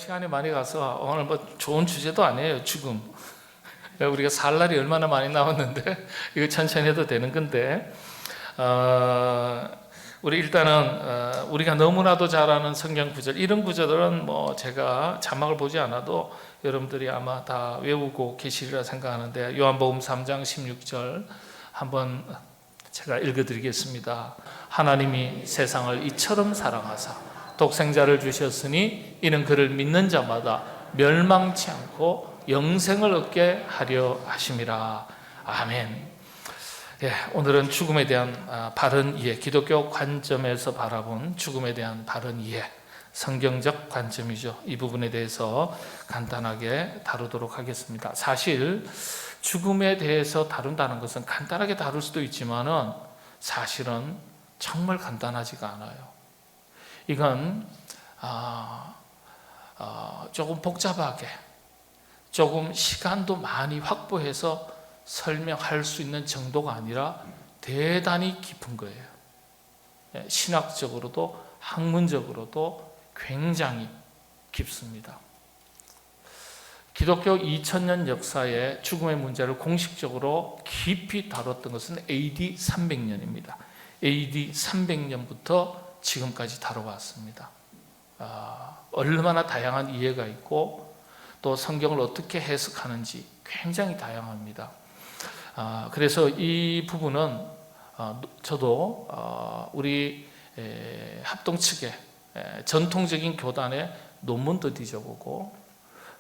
시간이 많이 가서 오늘 뭐 좋은 주제도 아니에요. 죽음. 우리가 살 날이 얼마나 많이 남았는데 이거 천천히 해도 되는 건데, 우리 일단은 우리가 너무나도 잘 아는 성경 구절, 이런 구절들은 뭐 제가 자막을 보지 않아도 여러분들이 아마 다 외우고 계시리라 생각하는데, 요한복음 3장 16절 한번 제가 읽어드리겠습니다. 하나님이 세상을 이처럼 사랑하사 독생자를 주셨으니 이는 그를 믿는 자마다 멸망치 않고 영생을 얻게 하려 하심이라. 아멘. 예, 오늘은 죽음에 대한 바른 이해, 기독교 관점에서 바라본 죽음에 대한 바른 이해, 성경적 관점이죠. 이 부분에 대해서 간단하게 다루도록 하겠습니다. 사실 죽음에 대해서 다룬다는 것은 간단하게 다룰 수도 있지만은 사실은 정말 간단하지가 않아요. 이건 조금 복잡하게, 조금 시간도 많이 확보해서 설명할 수 있는 정도가 아니라 대단히 깊은 거예요. 신학적으로도 학문적으로도 굉장히 깊습니다. 기독교 2000년 역사의 죽음의 문제를 공식적으로 깊이 다뤘던 것은 AD 300년입니다. AD 300년부터 지금까지 다뤄왔습니다. 얼마나 다양한 이해가 있고 또 성경을 어떻게 해석하는지 굉장히 다양합니다. 그래서 이 부분은 저도 우리 합동 측의 전통적인 교단의 논문도 뒤져보고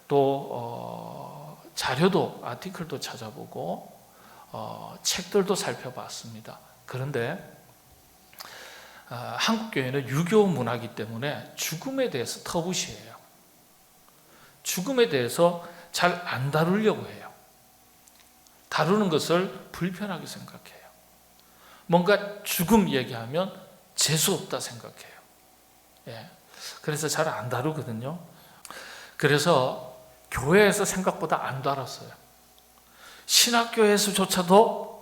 또 자료도, 아티클도 찾아보고 책들도 살펴봤습니다. 그런데 한국교회는 유교 문화이기 때문에 죽음에 대해서 터부시해요. 죽음에 대해서 잘 안 다루려고 해요. 다루는 것을 불편하게 생각해요. 뭔가 죽음 얘기하면 재수없다 생각해요. 예. 그래서 잘 안 다루거든요. 그래서 교회에서 생각보다 안 다뤘어요. 신학교에서조차도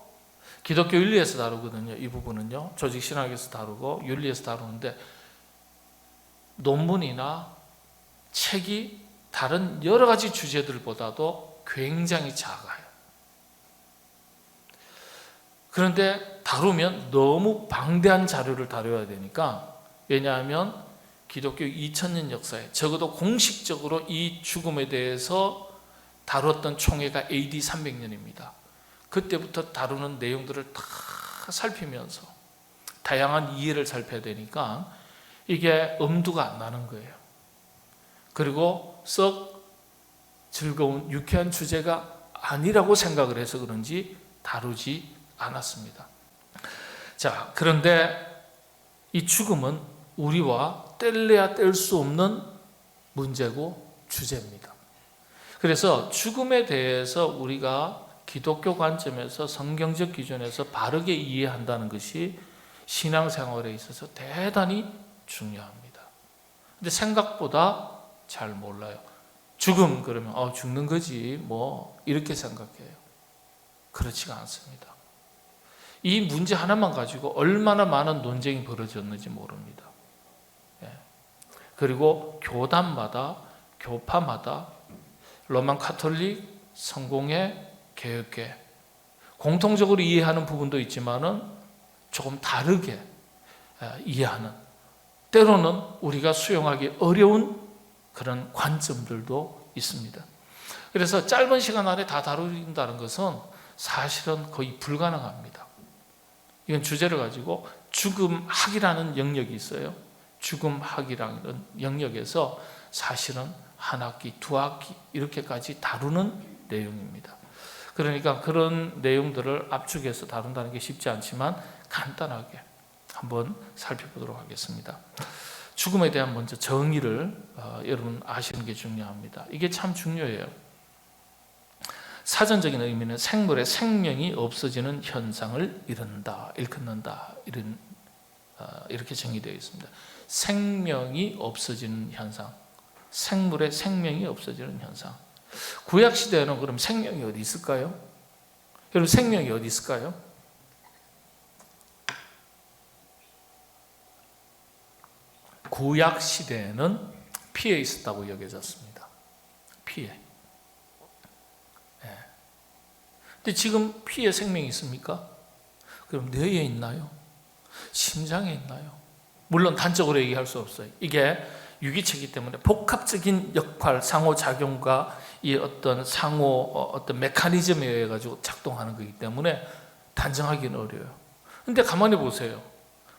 기독교 윤리에서 다루거든요. 이 부분은요. 조직 신학에서 다루고 윤리에서 다루는데 논문이나 책이 다른 여러 가지 주제들보다도 굉장히 작아요. 그런데 다루면 너무 방대한 자료를 다뤄야 되니까, 왜냐하면 기독교 2000년 역사에 적어도 공식적으로 이 죽음에 대해서 다뤘던 총회가 AD 300년입니다. 그때부터 다루는 내용들을 다 살피면서 다양한 이해를 살펴야 되니까 이게 엄두가 안 나는 거예요. 그리고 썩 즐거운 유쾌한 주제가 아니라고 생각을 해서 그런지 다루지 않았습니다. 자, 그런데 이 죽음은 우리와 뗄래야 뗄 수 없는 문제고 주제입니다. 그래서 죽음에 대해서 우리가 기독교 관점에서 성경적 기준에서 바르게 이해한다는 것이 신앙생활에 있어서 대단히 중요합니다. 근데 생각보다 잘 몰라요. 죽음 그러면 죽는 거지 뭐 이렇게 생각해요. 그렇지가 않습니다. 이 문제 하나만 가지고 얼마나 많은 논쟁이 벌어졌는지 모릅니다. 그리고 교단마다, 교파마다, 로만 카톨릭, 성공회, 개혁회 공통적으로 이해하는 부분도 있지만은 조금 다르게 이해하는, 때로는 우리가 수용하기 어려운 그런 관점들도 있습니다. 그래서 짧은 시간 안에 다 다룬다는 것은 사실은 거의 불가능합니다. 이건 주제를 가지고 죽음학이라는 영역이 있어요. 죽음학이라는 영역에서 사실은 한 학기, 두 학기 이렇게까지 다루는 내용입니다. 그러니까 그런 내용들을 압축해서 다룬다는 게 쉽지 않지만 간단하게 한번 살펴보도록 하겠습니다. 죽음에 대한 먼저 정의를 여러분 아시는 게 중요합니다. 이게 참 중요해요. 사전적인 의미는 생물의 생명이 없어지는 현상을 이른다, 일컫는다, 이렇게 정의되어 있습니다. 생명이 없어지는 현상, 생물의 생명이 없어지는 현상. 구약 시대에는 그럼 생명이 어디 있을까요? 여러분 생명이 어디 있을까요? 구약 시대에는 피에 있었다고 여겨졌습니다. 피에. 근데 지금 피에 생명이 있습니까? 그럼 뇌에 있나요? 심장에 있나요? 물론 단적으로 얘기할 수 없어요. 이게 유기체이기 때문에 복합적인 역할, 상호작용과 이 어떤 어떤 메커니즘에 의해 가지고 작동하는 거기 때문에 단정하기는 어려워요. 근데 가만히 보세요.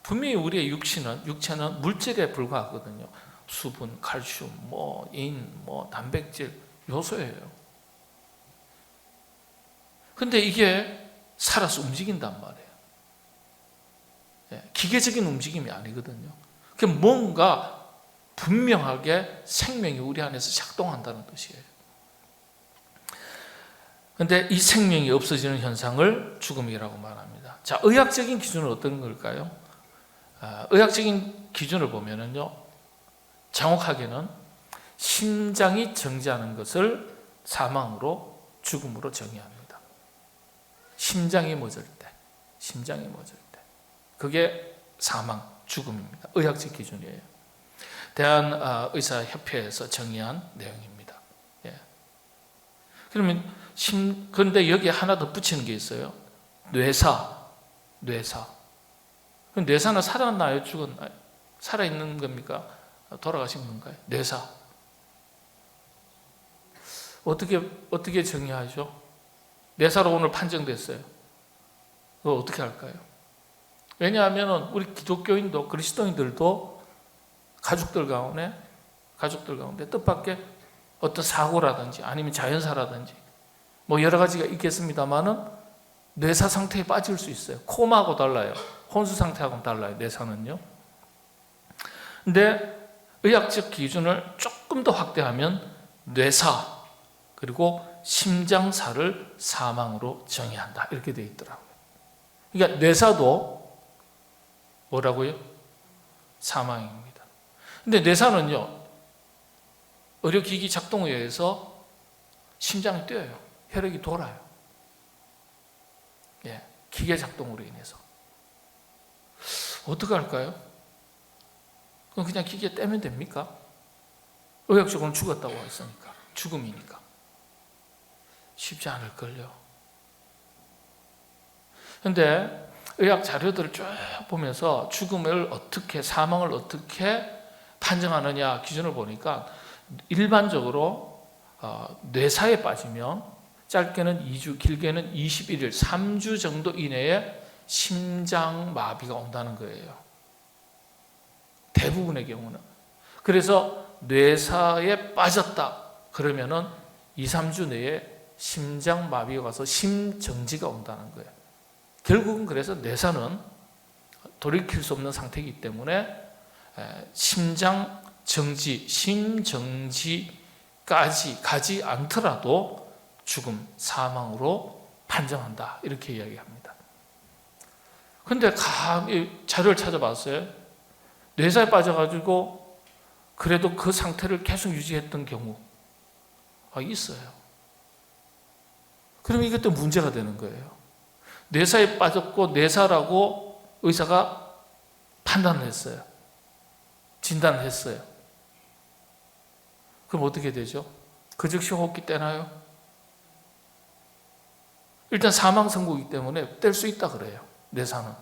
분명히 우리의 육체는 물질에 불과하거든요. 수분, 칼슘, 인, 단백질, 요소예요. 근데 이게 살아서 움직인단 말이에요. 기계적인 움직임이 아니거든요. 뭔가 분명하게 생명이 우리 안에서 작동한다는 뜻이에요. 근데 이 생명이 없어지는 현상을 죽음이라고 말합니다. 자, 의학적인 기준은 어떤 걸까요? 의학적인 기준을 보면은요, 정확하게는 심장이 정지하는 것을 사망으로, 죽음으로 정의합니다. 심장이 멎을 때. 그게 사망, 죽음입니다. 의학적 기준이에요. 대한의사협회에서 정의한 내용입니다. 그러면 그런데 여기에 하나 더 붙이는 게 있어요. 뇌사. 뇌사는 살았나요? 죽었나요? 살아있는 겁니까? 돌아가신 건가요? 뇌사. 어떻게 정의하죠? 뇌사로 오늘 판정됐어요. 그거 어떻게 할까요? 왜냐하면 우리 기독교인도 그리스도인들도 가족들 가운데 뜻밖의 어떤 사고라든지 아니면 자연사라든지 여러 가지가 있겠습니다만은 뇌사 상태에 빠질 수 있어요. 코마하고 달라요. 혼수 상태하고는 달라요. 뇌사는요. 근데 의학적 기준을 조금 더 확대하면 뇌사 그리고 심장사를 사망으로 정의한다. 이렇게 되어 있더라고요. 그러니까 뇌사도 뭐라고요? 사망입니다. 근데 뇌사는요, 의료기기 작동에 의해서 심장이 뛰어요. 혈액이 돌아요. 기계 작동으로 인해서. 어떻게 할까요? 그럼 그냥 기계 떼면 됩니까? 의학적으로는 죽었다고 했으니까. 죽음이니까. 쉽지 않을걸요. 그런데 의학 자료들을 쭉 보면서 사망을 어떻게 판정하느냐 기준을 보니까 일반적으로 뇌사에 빠지면 짧게는 2주, 길게는 21일, 3주 정도 이내에 심장마비가 온다는 거예요. 대부분의 경우는. 그래서 뇌사에 빠졌다 그러면은 2, 3주 내에 심장마비가 와서 심정지가 온다는 거예요. 결국은 그래서 뇌사는 돌이킬 수 없는 상태이기 때문에 심정지까지 가지 않더라도 죽음, 사망으로 판정한다. 이렇게 이야기합니다. 그런데 자료를 찾아봤어요. 뇌사에 빠져가지고 그래도 그 상태를 계속 유지했던 경우 있어요. 그럼 이것도 문제가 되는 거예요. 뇌사에 빠졌고 뇌사라고 의사가 판단을 했어요. 진단을 했어요. 그럼 어떻게 되죠? 그 즉시 호흡기 떼나요? 일단 사망 선고이기 때문에 뗄 수 있다 그래요. 뇌사는.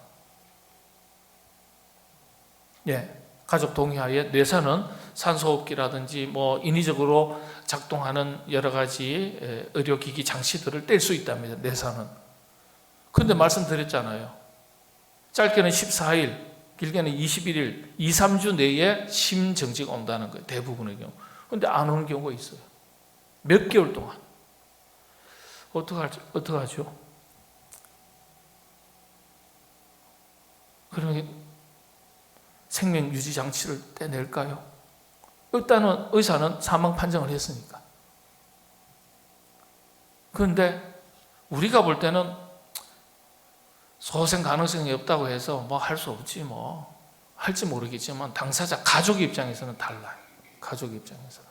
가족 동의하에 뇌사는 산소호흡기라든지 인위적으로 작동하는 여러 가지 의료기기 장치들을 뗄 수 있답니다. 뇌사는. 그런데 말씀드렸잖아요. 짧게는 14일, 길게는 21일, 2, 3주 내에 심정지가 온다는 거예요. 대부분의 경우. 그런데 안 오는 경우가 있어요. 몇 개월 동안. 어떡하죠? 그러면 생명 유지 장치를 떼낼까요? 일단은 의사는 사망 판정을 했으니까. 그런데 우리가 볼 때는 소생 가능성이 없다고 해서 할 수 없지 할지 모르겠지만 당사자 가족 입장에서는 달라요. 가족 입장에서는.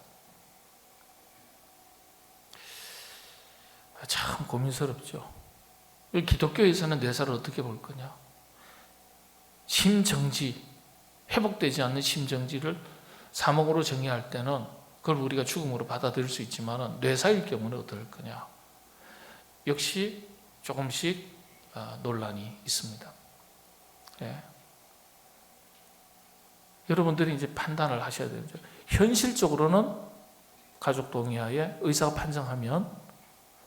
참 고민스럽죠. 기독교에서는 뇌사를 어떻게 볼 거냐? 심정지, 회복되지 않는 심정지를 사목으로 정의할 때는 그걸 우리가 죽음으로 받아들일 수 있지만 뇌사일 경우는 어떨 거냐? 역시 조금씩 논란이 있습니다. 예. 여러분들이 이제 판단을 하셔야 되죠. 현실적으로는 가족 동의하에 의사가 판정하면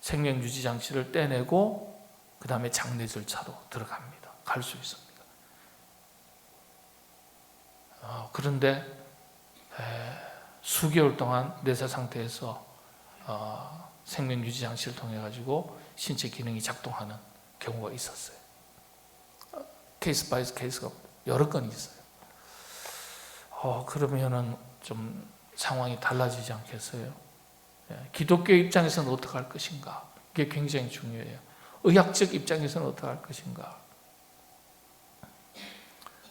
생명유지 장치를 떼내고 그 다음에 장례 절차로 들어갑니다. 갈 수 있습니다. 그런데 수개월 동안 내사 상태에서 생명유지 장치를 통해 가지고 신체 기능이 작동하는 경우가 있었어요. 케이스 바이 케이스가 여러 건 있어요. 그러면은 좀 상황이 달라지지 않겠어요? 기독교 입장에서는 어떻게 할 것인가? 이게 굉장히 중요해요. 의학적 입장에서는 어떻게 할 것인가?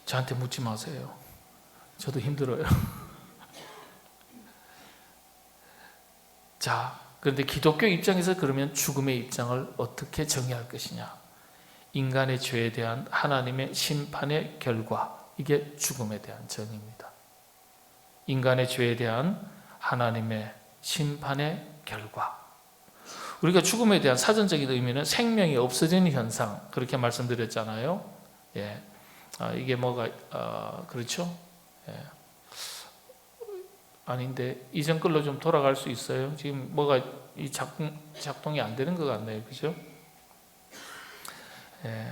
저한테 묻지 마세요. 저도 힘들어요. 자, 그런데 기독교 입장에서 그러면 죽음의 입장을 어떻게 정의할 것이냐? 인간의 죄에 대한 하나님의 심판의 결과, 이게 죽음에 대한 정의입니다. 인간의 죄에 대한 하나님의 심판의 결과. 우리가 죽음에 대한 사전적인 의미는 생명이 없어지는 현상, 그렇게 말씀드렸잖아요. 예. 이게 뭐가 그렇죠? 예. 아닌데 이전 걸로 좀 돌아갈 수 있어요? 지금 뭐가 이 작동이 안 되는 것 같네요, 그죠? 예.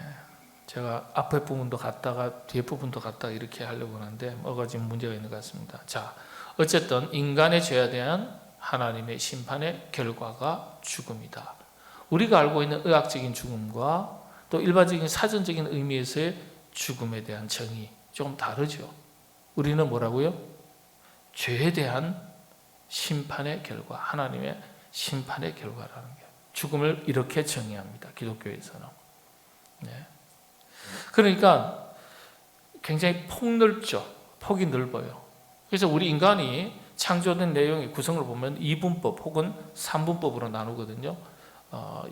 제가 앞에 부분도 갔다가 뒤에 부분도 갔다가 이렇게 하려고 하는데 뭐가 지금 문제가 있는 것 같습니다. 자, 어쨌든 인간의 죄에 대한 하나님의 심판의 결과가 죽음이다. 우리가 알고 있는 의학적인 죽음과 또 일반적인 사전적인 의미에서의 죽음에 대한 정의 조금 다르죠. 우리는 뭐라고요? 죄에 대한 심판의 결과, 하나님의 심판의 결과라는 게 죽음을 이렇게 정의합니다. 기독교에서는. 네. 그러니까 굉장히 폭넓죠. 폭이 넓어요. 그래서 우리 인간이 창조된 내용의 구성을 보면 이분법 혹은 삼분법으로 나누거든요.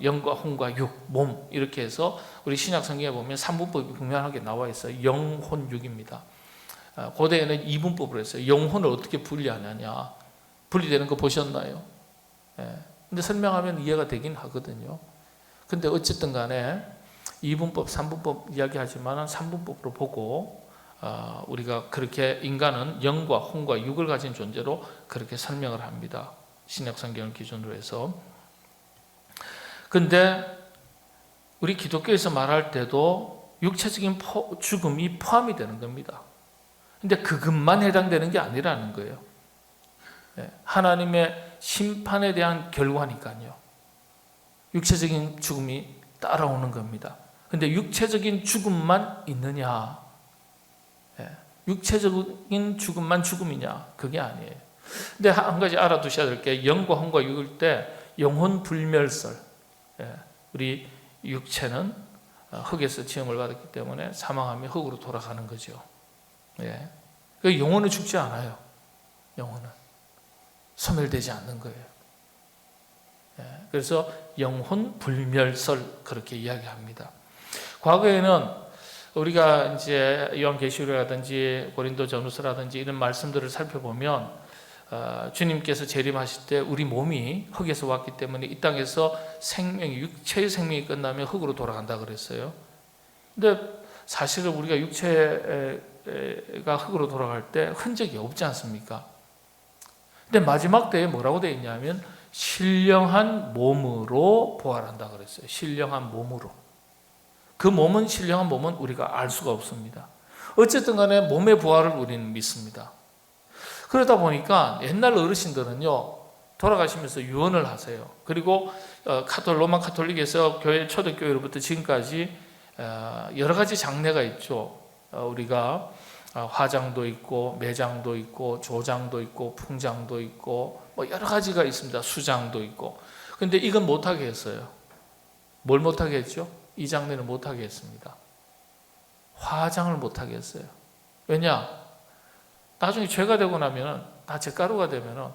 영과 혼과 육, 몸 이렇게 해서 우리 신약 성경에 보면 삼분법이 분명하게 나와 있어요. 영, 혼, 육입니다. 고대에는 이분법으로 했어요. 영혼을 어떻게 분리하느냐. 분리되는 거 보셨나요? 근데 설명하면 이해가 되긴 하거든요. 근데 어쨌든 간에 이분법, 삼분법 이야기하지만 삼분법으로 보고 우리가 그렇게 인간은 영과 혼과 육을 가진 존재로 그렇게 설명을 합니다. 신약 성경을 기준으로 해서. 근데 우리 기독교에서 말할 때도 육체적인 죽음이 포함이 되는 겁니다. 근데 그것만 해당되는 게 아니라는 거예요. 하나님의 심판에 대한 결과니까요. 육체적인 죽음이 따라오는 겁니다. 근데 육체적인 죽음만 있느냐? 육체적인 죽음만 죽음이냐? 그게 아니에요. 근데 한 가지 알아두셔야 될 게 영과 혼과 육일 때 영혼 불멸설. 우리 육체는 흙에서 지음을 받았기 때문에 사망하며 흙으로 돌아가는 거죠. 그 영혼은 죽지 않아요. 영혼은 소멸되지 않는 거예요. 그래서 영혼 불멸설 그렇게 이야기합니다. 과거에는 우리가 이제 요한계시록이라든지 고린도전후서라든지 이런 말씀들을 살펴보면 주님께서 재림하실 때 우리 몸이 흙에서 왔기 때문에 이 땅에서 생명이 육체의 생명이 끝나면 흙으로 돌아간다 그랬어요. 근데 사실은 우리가 육체가 흙으로 돌아갈 때 흔적이 없지 않습니까? 근데 마지막 때에 뭐라고 되어 있냐면 신령한 몸으로 부활한다 그랬어요. 신령한 몸으로. 그 몸은 신령한 몸은 우리가 알 수가 없습니다. 어쨌든 간에 몸의 부활을 우리는 믿습니다. 그러다 보니까 옛날 어르신들은요 돌아가시면서 유언을 하세요. 그리고 로마 카톨릭에서 교회 초대교회로부터 지금까지 여러 가지 장례가 있죠. 우리가 화장도 있고 매장도 있고 조장도 있고 풍장도 있고 뭐 여러 가지가 있습니다. 수장도 있고. 근데 이건 못하게 했어요. 뭘 못하게 했죠? 이 장례는 못하게 했습니다. 화장을 못하게 했어요. 왜냐? 나중에 죄가 되고 나면 다 잿가루가 되면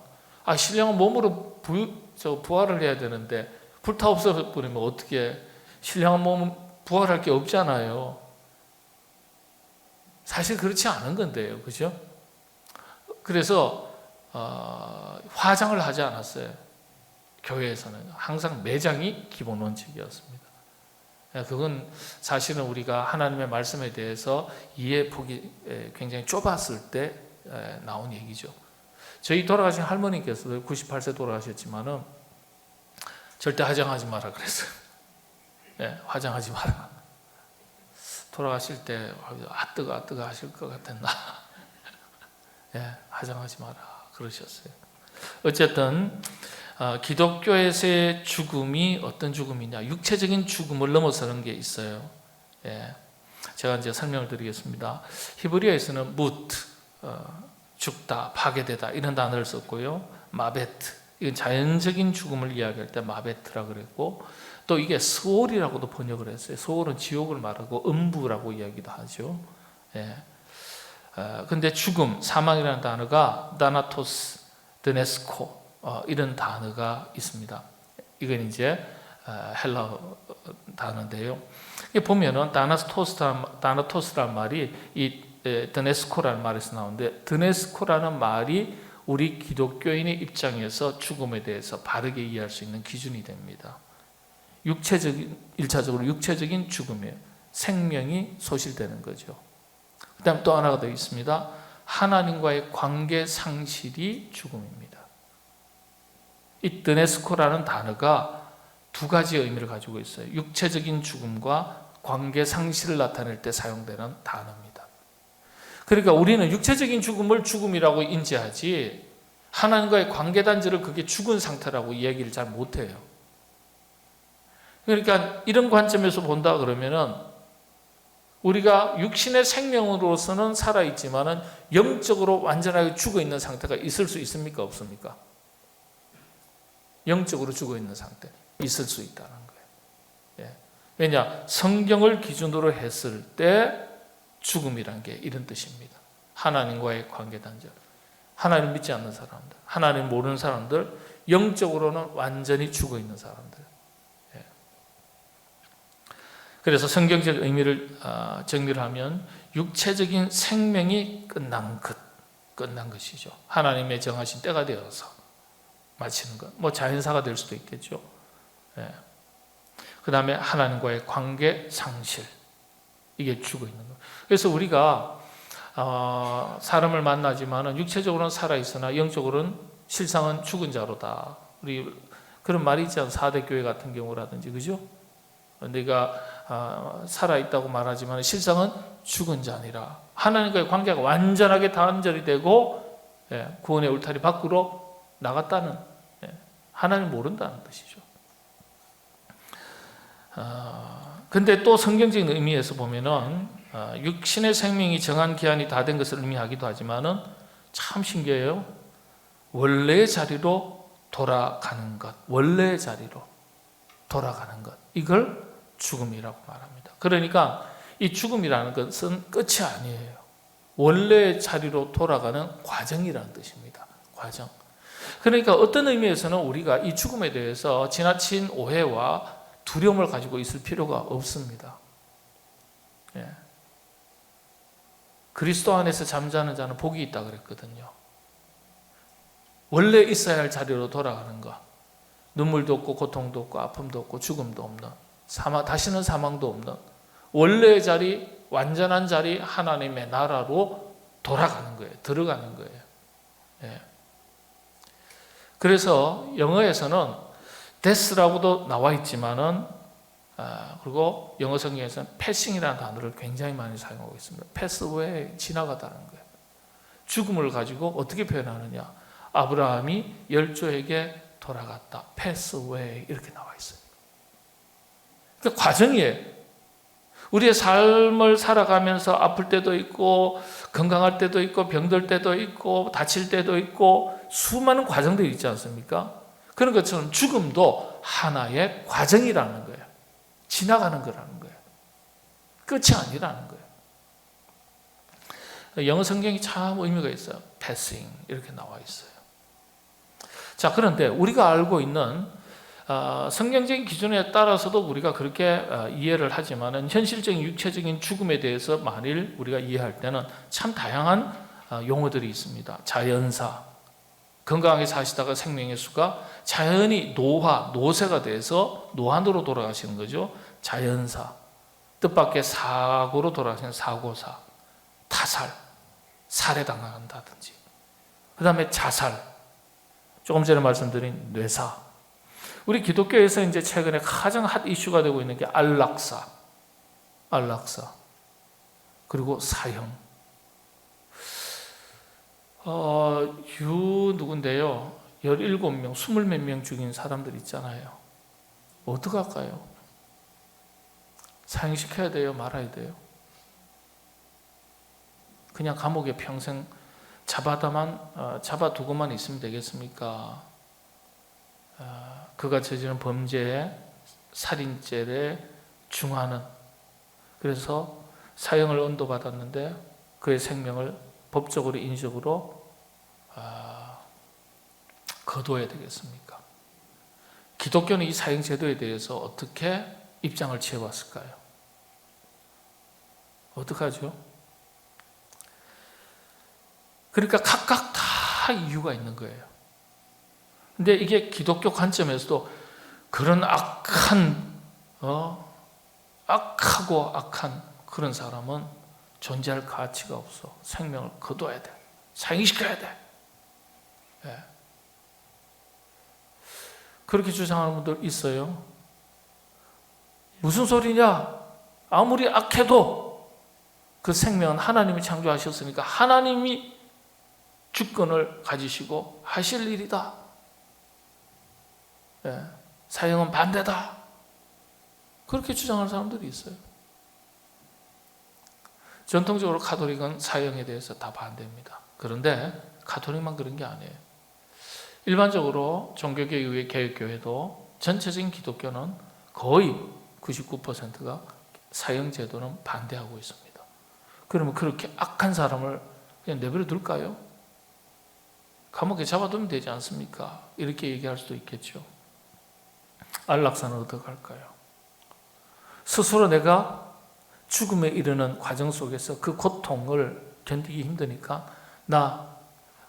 신령한 몸으로 부활을 해야 되는데 불타 없어버리면 어떻게 신령한 몸은 부활할 게 없잖아요. 사실 그렇지 않은 건데요. 그죠? 그래서 화장을 하지 않았어요. 교회에서는 항상 매장이 기본 원칙이었습니다. 그건 사실은 우리가 하나님의 말씀에 대해서 이해폭이 굉장히 좁았을 때 나온 얘기죠. 저희 돌아가신 할머니께서도 98세 돌아가셨지만은 절대 화장하지 마라 그랬어요. 화장하지 마라. 돌아가실 때 뜨거 하실 것 같았나. 화장하지 마라 그러셨어요. 어쨌든 기독교에서의 죽음이 어떤 죽음이냐, 육체적인 죽음을 넘어서는 게 있어요. 제가 이제 설명을 드리겠습니다. 히브리어에서는 무트, 죽다, 파괴되다 이런 단어를 썼고요. 마베트, 이건 자연적인 죽음을 이야기할 때 마베트라 그랬고, 또 이게 스올이라고도 번역을 했어요. 스올은 지옥을 말하고 음부라고 이야기도 하죠. 근데 죽음, 사망이라는 단어가 다나토스, 드네스코 이런 단어가 있습니다. 이건 이제 헬라 단어인데요. 보면은 다나토스라는 말이 이 드네스코라는 말에서 나오는데, 드네스코라는 말이 우리 기독교인의 입장에서 죽음에 대해서 바르게 이해할 수 있는 기준이 됩니다. 일차적으로 육체적인 죽음이에요. 생명이 소실되는 거죠. 그 다음 또 하나가 더 있습니다. 하나님과의 관계 상실이 죽음입니다. 이 드네스코라는 단어가 두 가지 의미를 가지고 있어요. 육체적인 죽음과 관계 상실을 나타낼 때 사용되는 단어입니다. 그러니까 우리는 육체적인 죽음을 죽음이라고 인지하지 하나님과의 관계 단절을 그게 죽은 상태라고 얘기를 잘 못해요. 그러니까 이런 관점에서 본다 그러면은 우리가 육신의 생명으로서는 살아있지만은 영적으로 완전하게 죽어있는 상태가 있을 수 있습니까? 없습니까? 영적으로 죽어있는 상태 있을 수 있다는 거예요. 왜냐? 성경을 기준으로 했을 때 죽음이란 게 이런 뜻입니다. 하나님과의 관계 단절, 하나님 믿지 않는 사람들, 하나님 모르는 사람들, 영적으로는 완전히 죽어있는 사람들. 그래서 성경적 의미를 정리를 하면 육체적인 생명이 끝난 것이죠. 하나님의 정하신 때가 되어서 마치는 것. 뭐 자연사가 될 수도 있겠죠. 그 다음에 하나님과의 관계 상실, 이게 죽어 있는 것. 그래서 우리가 사람을 만나지만은 육체적으로는 살아 있으나 영적으로는 실상은 죽은 자로다. 우리 그런 말이 있지 않아요? 4대 교회 같은 경우라든지, 그죠? 내가 살아있다고 말하지만 실상은 죽은 자니라. 하나님과의 관계가 완전하게 단절이 되고 구원의 울타리 밖으로 나갔다는, 하나님 모른다는 뜻이죠. 근데 또 성경적인 의미에서 보면은 육신의 생명이 정한 기한이 다 된 것을 의미하기도 하지만은 참 신기해요. 원래의 자리로 돌아가는 것, 원래의 자리로 돌아가는 것, 이걸 죽음이라고 말합니다. 그러니까 이 죽음이라는 것은 끝이 아니에요. 원래의 자리로 돌아가는 과정이라는 뜻입니다. 과정. 그러니까 어떤 의미에서는 우리가 이 죽음에 대해서 지나친 오해와 두려움을 가지고 있을 필요가 없습니다. 그리스도 안에서 잠자는 자는 복이 있다 그랬거든요. 원래 있어야 할 자리로 돌아가는 것, 눈물도 없고 고통도 없고 아픔도 없고 죽음도 없는, 다시는 사망도 없는 원래의 자리, 완전한 자리, 하나님의 나라로 돌아가는 거예요. 들어가는 거예요. 그래서 영어에서는 death라고도 나와 있지만은 그리고 영어 성경에서는 passing이라는 단어를 굉장히 많이 사용하고 있습니다. pass away, 지나가다는 거예요. 죽음을 가지고 어떻게 표현하느냐? 아브라함이 열조에게 돌아갔다. pass away 이렇게 나와 있어요. 그 과정이에요. 우리의 삶을 살아가면서 아플 때도 있고 건강할 때도 있고 병들 때도 있고 다칠 때도 있고 수많은 과정들이 있지 않습니까? 그런 것처럼 죽음도 하나의 과정이라는 거예요. 지나가는 거라는 거예요. 끝이 아니라는 거예요. 영어 성경이 참 의미가 있어요. passing 이렇게 나와 있어요. 자, 그런데 우리가 알고 있는 성경적인 기준에 따라서도 우리가 그렇게 이해를 하지만은 현실적인 육체적인 죽음에 대해서 만일 우리가 이해할 때는 참 다양한 용어들이 있습니다. 자연사, 건강하게 사시다가 생명의 수가 자연히 노쇠가 돼서 노안으로 돌아가시는 거죠. 자연사, 뜻밖의 사고로 돌아가시는 사고사, 타살, 살해당한다든지. 그 다음에 자살, 조금 전에 말씀드린 뇌사. 우리 기독교에서 이제 최근에 가장 핫 이슈가 되고 있는 게 안락사, 그리고 사형. 누군데요? 17명, 20몇 명 죽인 사람들 있잖아요. 어떡할까요? 사형시켜야 돼요? 말아야 돼요? 그냥 감옥에 평생 잡아두고만 있으면 되겠습니까? 그가 저지른 범죄에 살인죄에 중하는, 그래서 사형을 언도받았는데 그의 생명을 법적으로 인적으로 거둬야 되겠습니까? 기독교는 이 사형 제도에 대해서 어떻게 입장을 취해왔을까요? 어떡하죠? 그러니까 각각 다 이유가 있는 거예요. 근데 이게 기독교 관점에서도 그런 악한 그런 사람은 존재할 가치가 없어. 생명을 거둬야 돼. 사형시켜야 돼. 네. 그렇게 주장하는 분들 있어요. 무슨 소리냐? 아무리 악해도 그 생명은 하나님이 창조하셨으니까 하나님이 주권을 가지시고 하실 일이다. 네. 사형은 반대다. 그렇게 주장하는 사람들이 있어요. 전통적으로 가톨릭은 사형에 대해서 다 반대입니다. 그런데 가톨릭만 그런 게 아니에요. 일반적으로 종교개혁의 개혁교회도 전체적인 기독교는 거의 99%가 사형제도는 반대하고 있습니다. 그러면 그렇게 악한 사람을 그냥 내버려 둘까요? 감옥에 잡아두면 되지 않습니까? 이렇게 얘기할 수도 있겠죠. 안락사는 어떻게 할까요? 스스로 내가 죽음에 이르는 과정 속에서 그 고통을 견디기 힘드니까 나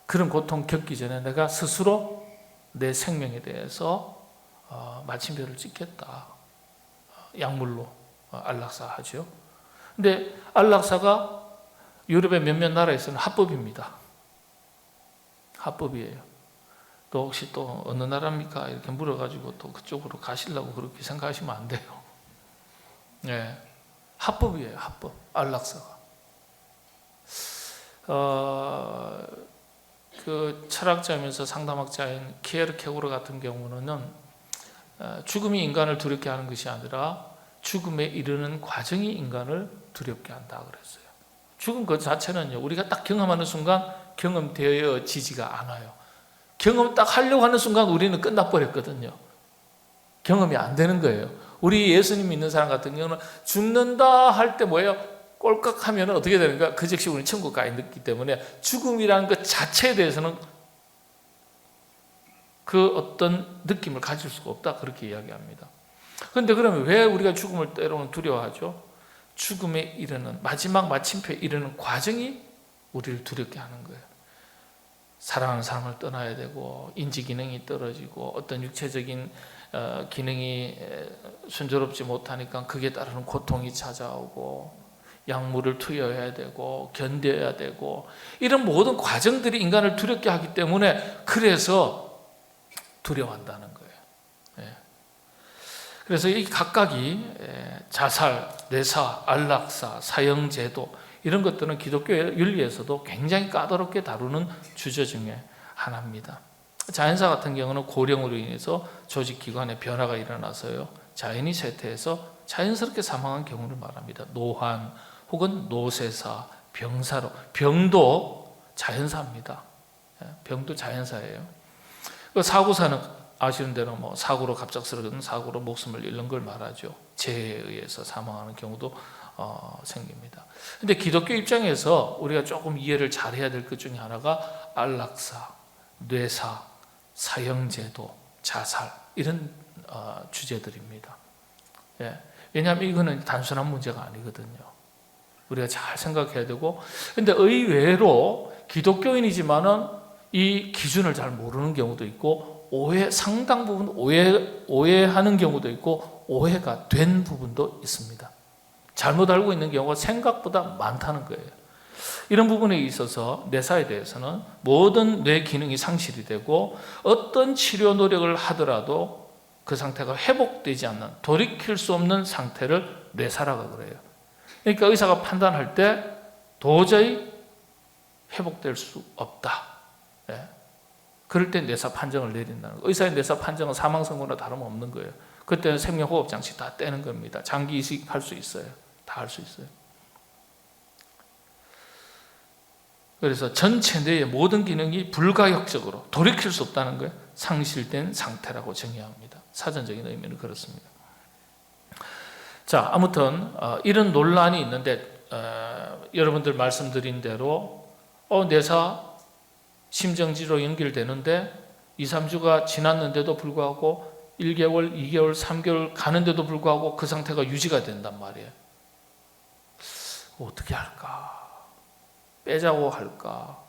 그런 고통 겪기 전에 내가 스스로 내 생명에 대해서 마침표를 찍겠다. 약물로 안락사 하죠. 근데 안락사가 유럽의 몇몇 나라에서는 합법입니다. 합법이에요. 또 혹시 또 어느 나라입니까? 이렇게 물어가지고 또 그쪽으로 가시려고 그렇게 생각하시면 안 돼요. 네. 합법이에요. 합법. 안락사가. 그 철학자면서 상담학자인 키에르케고르 같은 경우는 죽음이 인간을 두렵게 하는 것이 아니라 죽음에 이르는 과정이 인간을 두렵게 한다 그랬어요. 죽음 그 자체는요, 우리가 딱 경험하는 순간 경험되어지지가 않아요. 경험 딱 하려고 하는 순간 우리는 끝나버렸거든요. 경험이 안 되는 거예요. 우리 예수님 믿는 사람 같은 경우는 죽는다 할 때 뭐예요? 꼴깍 하면 어떻게 되는가? 그 즉시 우리는 천국 가 있기 때문에 죽음이라는 것 자체에 대해서는 그 어떤 느낌을 가질 수가 없다. 그렇게 이야기합니다. 그런데 그러면 왜 우리가 죽음을 때로는 두려워하죠? 죽음에 이르는, 마지막 마침표에 이르는 과정이 우리를 두렵게 하는 거예요. 사랑하는 사람을 떠나야 되고, 인지 기능이 떨어지고, 어떤 육체적인 기능이 순조롭지 못하니까 그게 따르는 고통이 찾아오고, 약물을 투여해야 되고 견뎌야 되고, 이런 모든 과정들이 인간을 두렵게 하기 때문에 그래서 두려워한다는 거예요. 그래서 이 각각이 자살, 뇌사, 안락사, 사형제도 이런 것들은 기독교 윤리에서도 굉장히 까다롭게 다루는 주제 중에 하나입니다. 자연사 같은 경우는 고령으로 인해서 조직기관에 변화가 일어나서요, 자연이 쇠퇴해서 자연스럽게 사망한 경우를 말합니다. 노환 혹은 노쇠사, 병사로. 병도 자연사입니다. 병도 자연사예요. 사고사는 아시는 대로 뭐 사고로, 갑작스러운 사고로 목숨을 잃는 걸 말하죠. 재해에 의해서 사망하는 경우도 생깁니다. 근데 기독교 입장에서 우리가 조금 이해를 잘해야 될 것 중에 하나가 안락사, 뇌사, 사형제도, 자살 이런 주제들입니다. 왜냐하면 이거는 단순한 문제가 아니거든요. 우리가 잘 생각해야 되고, 근데 의외로 기독교인이지만은 이 기준을 잘 모르는 경우도 있고, 상당 부분 오해하는 경우도 있고, 오해가 된 부분도 있습니다. 잘못 알고 있는 경우가 생각보다 많다는 거예요. 이런 부분에 있어서 뇌사에 대해서는 모든 뇌 기능이 상실이 되고 어떤 치료 노력을 하더라도 그 상태가 회복되지 않는, 돌이킬 수 없는 상태를 뇌사라고 그래요. 그러니까 의사가 판단할 때 도저히 회복될 수 없다. 예. 그럴 때 뇌사 판정을 내린다는 거예요. 의사의 뇌사 판정은 사망 선고나 다름없는 거예요. 그때는 생명호흡 장치 다 떼는 겁니다. 장기 이식할 수 있어요. 다 할 수 있어요. 그래서 전체 뇌의 모든 기능이 불가역적으로 돌이킬 수 없다는 거예요. 상실된 상태라고 정의합니다. 사전적인 의미는 그렇습니다. 자, 아무튼 이런 논란이 있는데 여러분들 말씀드린 대로 뇌사 심정지로 연결되는데 2, 3주가 지났는데도 불구하고 1개월, 2개월, 3개월 가는데도 불구하고 그 상태가 유지가 된단 말이에요. 어떻게 할까? 빼자고 할까?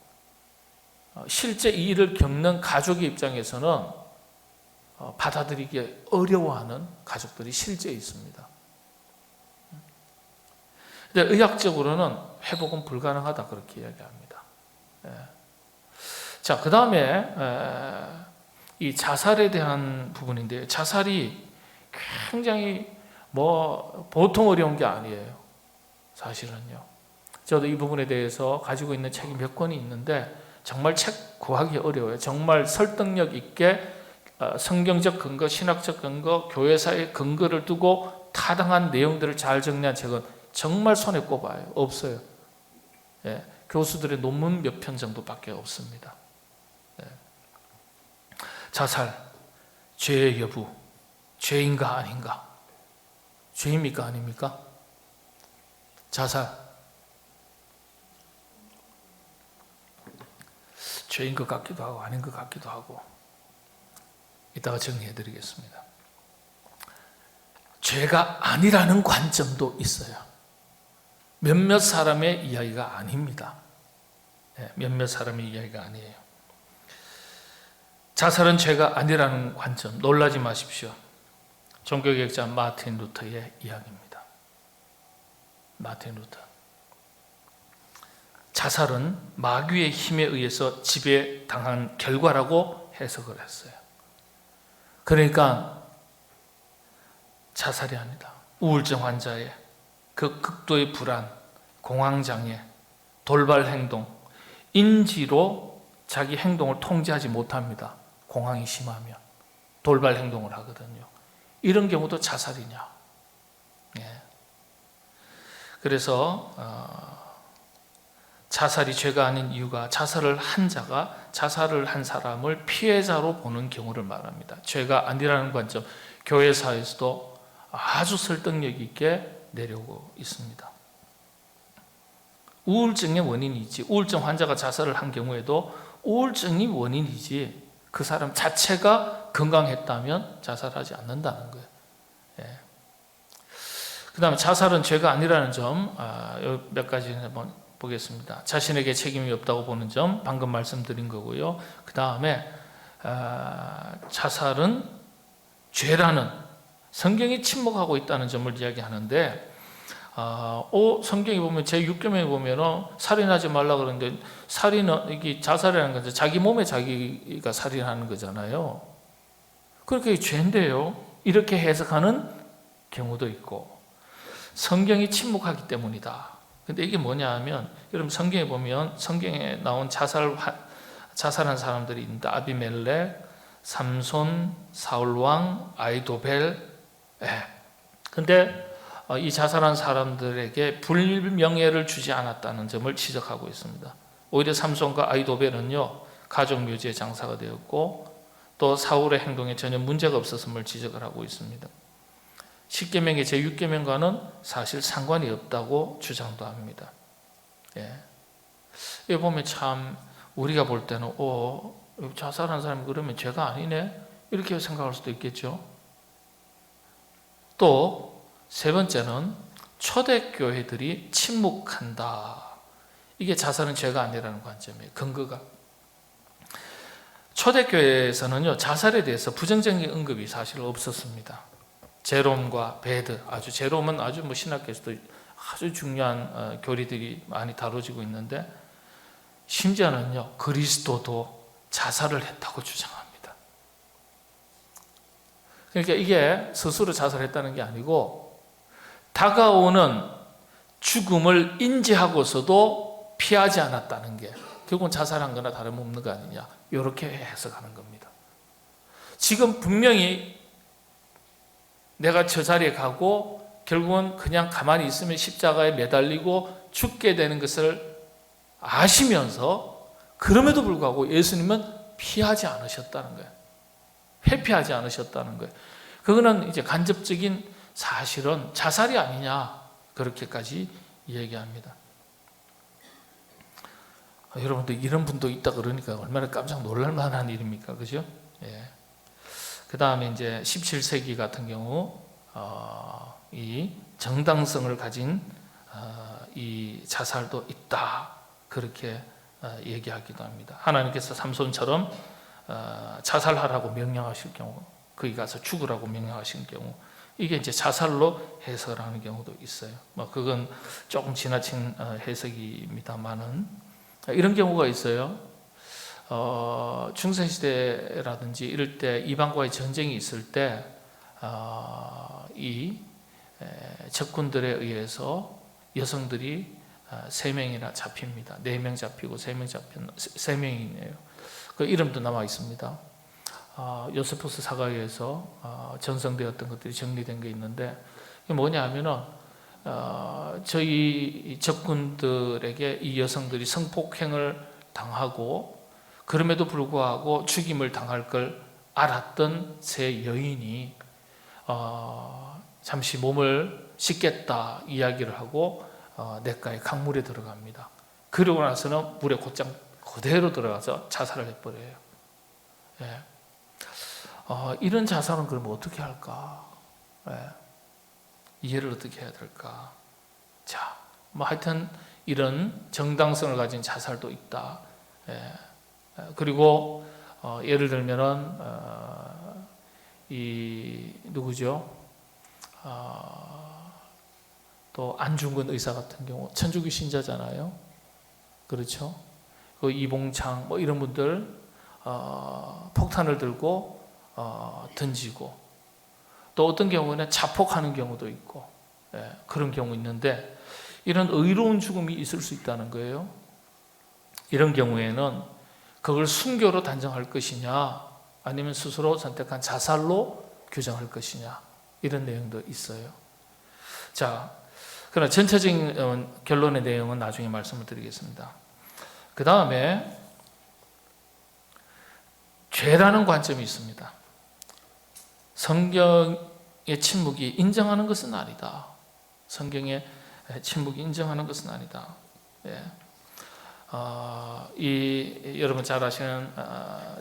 실제 이 일을 겪는 가족의 입장에서는 받아들이기 어려워하는 가족들이 실제 있습니다. 근데 의학적으로는 회복은 불가능하다 그렇게 이야기합니다. 자, 그 다음에 이 자살에 대한 부분인데요. 자살이 굉장히 보통 어려운 게 아니에요. 사실은요. 저도 이 부분에 대해서 가지고 있는 책이 몇 권이 있는데 정말 책 구하기 어려워요. 정말 설득력 있게 성경적 근거, 신학적 근거, 교회사의 근거를 두고 타당한 내용들을 잘 정리한 책은 정말 손에 꼽아요. 없어요. 예, 교수들의 논문 몇 편 정도밖에 없습니다. 예. 자살, 죄의 여부, 죄인가 아닌가? 죄입니까 아닙니까? 자살 죄인 것 같기도 하고 아닌 것 같기도 하고, 이따가 정리해 드리겠습니다. 죄가 아니라는 관점도 있어요. 몇몇 사람의 이야기가 아닙니다. 몇몇 사람의 이야기가 아니에요. 자살은 죄가 아니라는 관점 놀라지 마십시오. 종교개혁자 마틴 루터의 이야기입니다. 마틴 루터. 자살은 마귀의 힘에 의해서 지배당한 결과라고 해석을 했어요. 그러니까 자살이 아니다. 우울증 환자의 그 극도의 불안, 공황장애, 돌발 행동, 인지로 자기 행동을 통제하지 못합니다. 공황이 심하면 돌발 행동을 하거든요. 이런 경우도 자살이냐? 예. 그래서 자살이 죄가 아닌 이유가 자살을 한 자가 자살을 한 사람을 피해자로 보는 경우를 말합니다. 죄가 아니라는 관점, 교회사에서도 아주 설득력 있게 내려오고 있습니다. 우울증의 원인이지, 우울증 환자가 자살을 한 경우에도 우울증이 원인이지 그 사람 자체가 건강했다면 자살하지 않는다는 거예요. 예. 그 다음에 자살은 죄가 아니라는 점, 몇 가지 한번 보겠습니다. 자신에게 책임이 없다고 보는 점 방금 말씀드린 거고요. 그 다음에 자살은 죄라는, 성경이 침묵하고 있다는 점을 이야기하는데 성경에 보면 제6계명에 보면 살인하지 말라 그러는데, 살인은 이게 자살이라는 건 자기 몸에 자기가 살인하는 거잖아요. 그렇게 죄인데요. 이렇게 해석하는 경우도 있고, 성경이 침묵하기 때문이다. 근데 이게 뭐냐 하면, 여러분 성경에 보면 성경에 나온 자살한 사람들이 있는데, 아비멜렉, 삼손, 사울왕, 아이도벨. 근데 이 자살한 사람들에게 불명예를 주지 않았다는 점을 지적하고 있습니다. 오히려 삼손과 아이도벨은요, 가족묘지의 장사가 되었고 또 사울의 행동에 전혀 문제가 없었음을 지적을 하고 있습니다. 10계명의 제6계명과는 사실 상관이 없다고 주장도 합니다. 여기 보면 참 우리가 볼 때는 자살한 사람이 그러면 죄가 아니네 이렇게 생각할 수도 있겠죠. 또 세 번째는 초대교회들이 침묵한다. 이게 자살은 죄가 아니라는 관점이에요. 근거가. 초대교회에서는요, 자살에 대해서 부정적인 언급이 사실 없었습니다. 제롬과 베드, 제롬은 아주 신학계에서도 아주 중요한 교리들이 많이 다뤄지고 있는데, 심지어는요, 그리스도도 자살을 했다고 주장합니다. 그러니까 이게 스스로 자살했다는 게 아니고, 다가오는 죽음을 인지하고서도 피하지 않았다는 게 결국은 자살한 거나 다름없는 거 아니냐, 이렇게 해석하는 겁니다. 지금 분명히 내가 저 자리에 가고 결국은 그냥 가만히 있으면 십자가에 매달리고 죽게 되는 것을 아시면서, 그럼에도 불구하고 예수님은 피하지 않으셨다는 거예요. 회피하지 않으셨다는 거예요. 그거는 이제 간접적인 사실은 자살이 아니냐, 그렇게까지 얘기합니다. 여러분들 이런 분도 있다 그러니까 얼마나 깜짝 놀랄 만한 일입니까? 그죠? 예. 그 다음에 이제 17세기 같은 경우, 이 정당성을 가진 이 자살도 있다. 그렇게 얘기하기도 합니다. 하나님께서 삼손처럼 자살하라고 명령하실 경우, 거기 가서 죽으라고 명령하신 경우, 이게 이제 자살로 해석을 하는 경우도 있어요. 그건 조금 지나친 해석입니다만은, 이런 경우가 있어요. 중세시대라든지 이럴 때 이방과의 전쟁이 있을 때, 이 적군들에 의해서 여성들이 3명이나 잡힙니다. 4명 잡히고 3명 잡힌 3명이네요. 그 이름도 남아 있습니다. 요세푸스 사가에서 전성되었던 것들이 정리된 게 있는데, 이게 뭐냐 하면은, 저희 적군들에게 이 여성들이 성폭행을 당하고 그럼에도 불구하고 죽임을 당할 걸 알았던 세 여인이 잠시 몸을 씻겠다 이야기를 하고 냇가에 강물에 들어갑니다. 그러고 나서는 물에 곧장 그대로 들어가서 자살을 해버려요. 예. 이런 자살은 그러면 어떻게 할까? 예. 이해를 어떻게 해야 될까? 자, 하여튼 이런 정당성을 가진 자살도 있다. 예. 그리고 예를 들면은 이 누구죠? 또 안중근 의사 같은 경우 천주교 신자잖아요. 그렇죠? 그 이봉창 이런 분들 폭탄을 들고 던지고, 또 어떤 경우는 자폭하는 경우도 있고, 그런 경우 있는데, 이런 의로운 죽음이 있을 수 있다는 거예요. 이런 경우에는 그걸 순교로 단정할 것이냐, 아니면 스스로 선택한 자살로 규정할 것이냐, 이런 내용도 있어요. 자, 그러나 전체적인 결론의 내용은 나중에 말씀을 드리겠습니다. 그 다음에 죄라는 관점이 있습니다. 성경의 침묵이 인정하는 것은 아니다. 성경의 침묵이 인정하는 것은 아니다. 예. 여러분 잘 아시는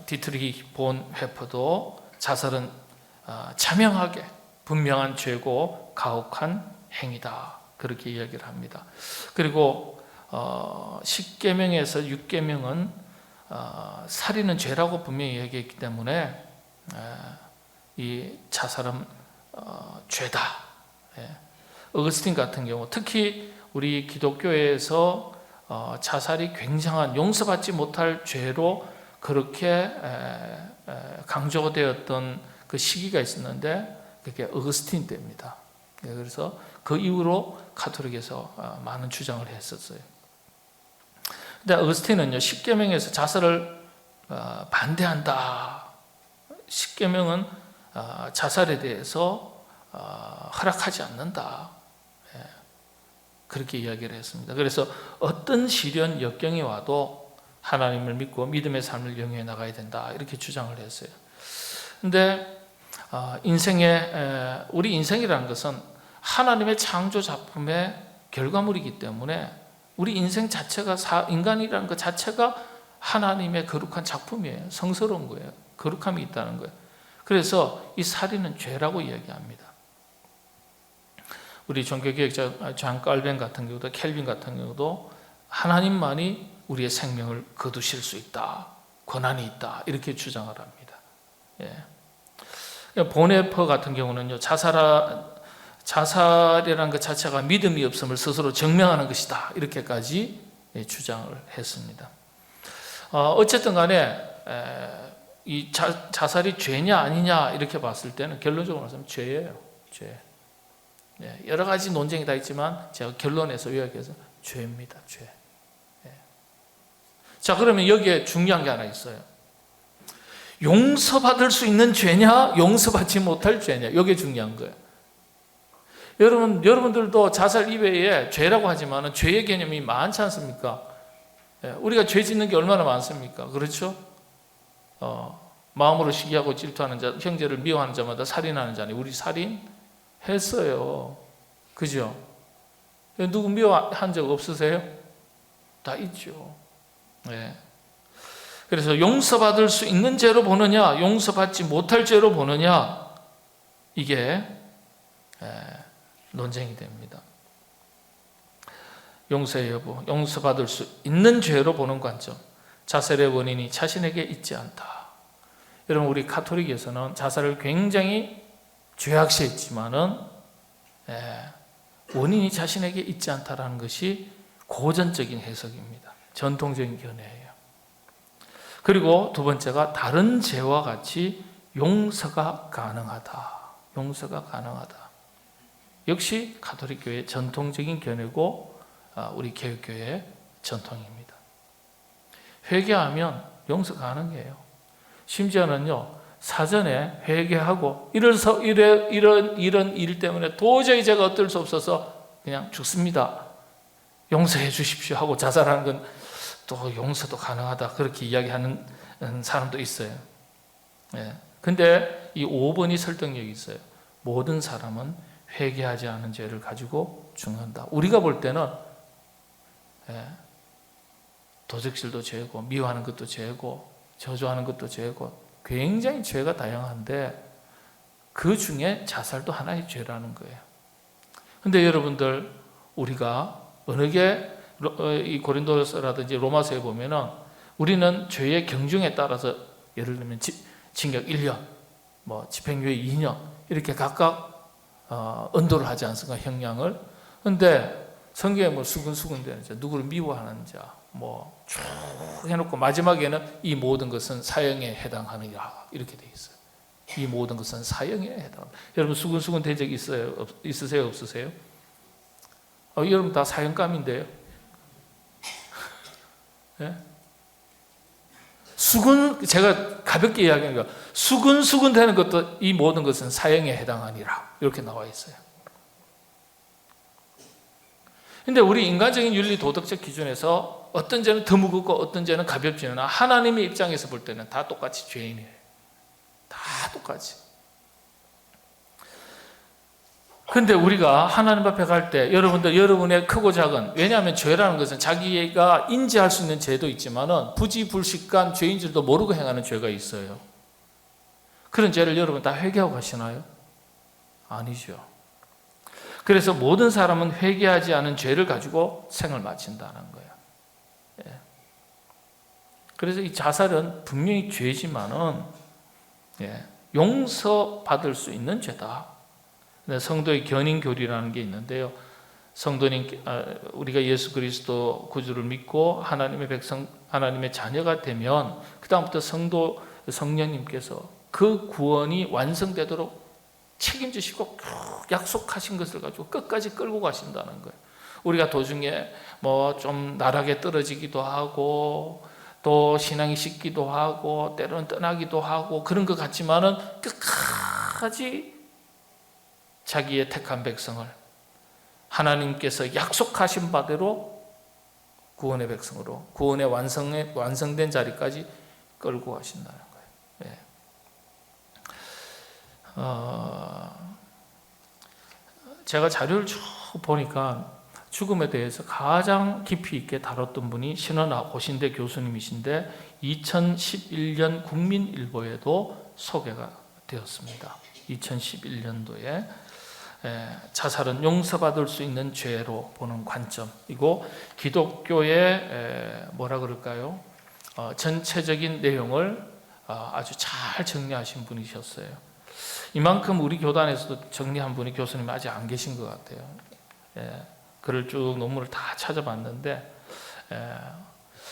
디트리히 본 회퍼도 자살은 자명하게 분명한 죄고 가혹한 행위다, 그렇게 이야기를 합니다. 그리고 10계명에서 6계명은 살인은 죄라고 분명히 얘기했기 때문에 이 자살은 죄다. 어거스틴 같은 경우, 특히 우리 기독교에서 자살이 굉장한 용서받지 못할 죄로 그렇게 강조되었던 그 시기가 있었는데, 그게 어거스틴 때입니다. 그래서 그 이후로 가톨릭에서 많은 주장을 했었어요. 근데 어거스틴은요, 10계명에서 자살을 반대한다. 10계명은 자살에 대해서 허락하지 않는다. 그렇게 이야기를 했습니다. 그래서 어떤 시련 역경이 와도 하나님을 믿고 믿음의 삶을 영위해 나가야 된다, 이렇게 주장을 했어요. 근데 우리 인생이라는 것은 하나님의 창조 작품의 결과물이기 때문에, 우리 인생 자체가, 인간이라는 것 자체가 하나님의 거룩한 작품이에요. 성스러운 거예요. 거룩함이 있다는 거예요. 그래서 이 살인은 죄라고 이야기합니다. 우리 종교개혁자 존 칼빈 같은 경우도, 켈빈 같은 경우도 하나님만이 우리의 생명을 거두실 수 있다, 권한이 있다, 이렇게 주장을 합니다. 보네퍼 같은 경우는요, 자살이라는 것 자체가 믿음이 없음을 스스로 증명하는 것이다, 이렇게까지 주장을 했습니다. 어쨌든 간에 이 자살이 죄냐 아니냐 이렇게 봤을 때는 결론적으로 말하면 죄예요. 죄. 여러 가지 논쟁이 다 있지만 제가 결론에서 요약해서 죄입니다. 죄. 자, 그러면 여기에 중요한 게 하나 있어요. 용서받을 수 있는 죄냐, 용서받지 못할 죄냐, 이게 중요한 거예요. 여러분들도 자살 이외에 죄라고 하지만 죄의 개념이 많지 않습니까? 우리가 죄 짓는 게 얼마나 많습니까? 그렇죠? 마음으로 시기하고 질투하는 자, 형제를 미워하는 자마다 살인하는 자니, 우리 살인했어요. 그죠? 누구 미워한 적 없으세요? 다 있죠. 그래서 용서받을 수 있는 죄로 보느냐, 용서받지 못할 죄로 보느냐, 이게 논쟁이 됩니다. 용서의 여부, 용서받을 수 있는 죄로 보는 관점, 자살의 원인이 자신에게 있지 않다. 여러분, 우리 가톨릭에서는 자살을 굉장히 죄악시했지만은 원인이 자신에게 있지 않다라는 것이 고전적인 해석입니다. 전통적인 견해예요. 그리고 두 번째가 다른 죄와 같이 용서가 가능하다. 용서가 가능하다. 역시 가톨릭 교회의 전통적인 견해고 우리 개혁교회의 전통입니다. 회개하면 용서 가능해요. 심지어는요, 사전에 회개하고 이런 일 때문에 도저히 제가 어쩔 수 없어서 그냥 죽습니다, 용서해 주십시오 하고 자살하는 건 또 용서도 가능하다, 그렇게 이야기하는 사람도 있어요. 근데 이 5번이 설득력이 있어요. 모든 사람은 회개하지 않은 죄를 가지고 죽는다. 우리가 볼 때는 도적질도 죄고, 미워하는 것도 죄고, 저주하는 것도 죄고, 굉장히 죄가 다양한데 그 중에 자살도 하나의 죄라는 거예요. 근데 여러분들, 우리가 어느 게 이 고린도서라든지 로마서에 보면은 우리는 죄의 경중에 따라서 예를 들면 징역 1년, 집행유예 2년 이렇게 각각 언도를 하지 않습니까? 형량을. 근데 성경에 수근수근 되는 자, 누구를 미워하는 자, 쭉 해놓고 마지막에는 이 모든 것은 사형에 해당하느니라, 이렇게 돼 있어요. 이 모든 것은 사형에 해당합니다. 여러분, 수근수근 된 적 있으세요? 없으세요? 여러분 다 사형감인데요. 제가 가볍게 이야기하는 거, 수근수근 되는 것도 이 모든 것은 사형에 해당하니라, 이렇게 나와 있어요. 근데 우리 인간적인 윤리 도덕적 기준에서 어떤 죄는 더 무겁고 어떤 죄는 가볍지는, 하나님의 입장에서 볼 때는 다 똑같이 죄인이에요. 다 똑같이. 근데 우리가 하나님 앞에 갈 때 여러분들, 여러분의 크고 작은, 왜냐하면 죄라는 것은 자기가 인지할 수 있는 죄도 있지만은 부지불식간 죄인 줄도 모르고 행하는 죄가 있어요. 그런 죄를 여러분 다 회개하고 가시나요? 아니죠. 그래서 모든 사람은 회개하지 않은 죄를 가지고 생을 마친다는 거예요. 그래서 이 자살은 분명히 죄지만은 용서받을 수 있는 죄다. 성도의 견인교리라는 게 있는데요. 성도님, 우리가 예수 그리스도 구주를 믿고 하나님의 백성, 하나님의 자녀가 되면 그 다음부터 성령님께서 그 구원이 완성되도록 책임지시고 약속하신 것을 가지고 끝까지 끌고 가신다는 거예요. 우리가 도중에 좀 나락에 떨어지기도 하고, 또 신앙이 식기도 하고, 때로는 떠나기도 하고 그런 것 같지만은 끝까지 자기의 택한 백성을 하나님께서 약속하신 바대로 구원의 백성으로, 구원의 완성된 자리까지 끌고 가신다는 거예요. 제가 자료를 쭉 보니까 죽음에 대해서 가장 깊이 있게 다뤘던 분이 신원아 고신대 교수님이신데 2011년 국민일보에도 소개가 되었습니다. 2011년도에 자살은 용서받을 수 있는 죄로 보는 관점이고, 기독교의 뭐라 그럴까요? 전체적인 내용을 아주 잘 정리하신 분이셨어요. 이만큼 우리 교단에서도 정리한 분이 교수님 아직 안 계신 것 같아요. 글을 쭉 논문을 다 찾아봤는데,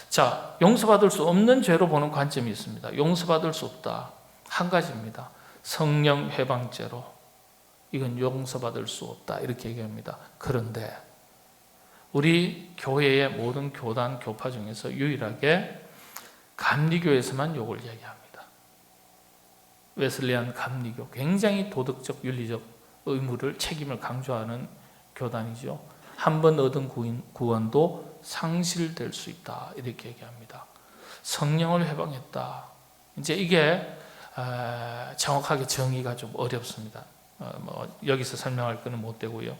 자, 용서받을 수 없는 죄로 보는 관점이 있습니다. 용서받을 수 없다. 한 가지입니다. 성령 회방죄로. 이건 용서받을 수 없다. 이렇게 얘기합니다. 그런데 우리 교회의 모든 교단, 교파 중에서 유일하게 감리교에서만 이걸 얘기합니다. 웨슬리안 감리교, 굉장히 도덕적, 윤리적 의무를, 책임을 강조하는 교단이죠. 한 번 얻은 구원도 상실될 수 있다. 이렇게 얘기합니다. 성령을 회방했다. 이제 이게 정확하게 정의가 좀 어렵습니다. 여기서 설명할 거는 못 되고요.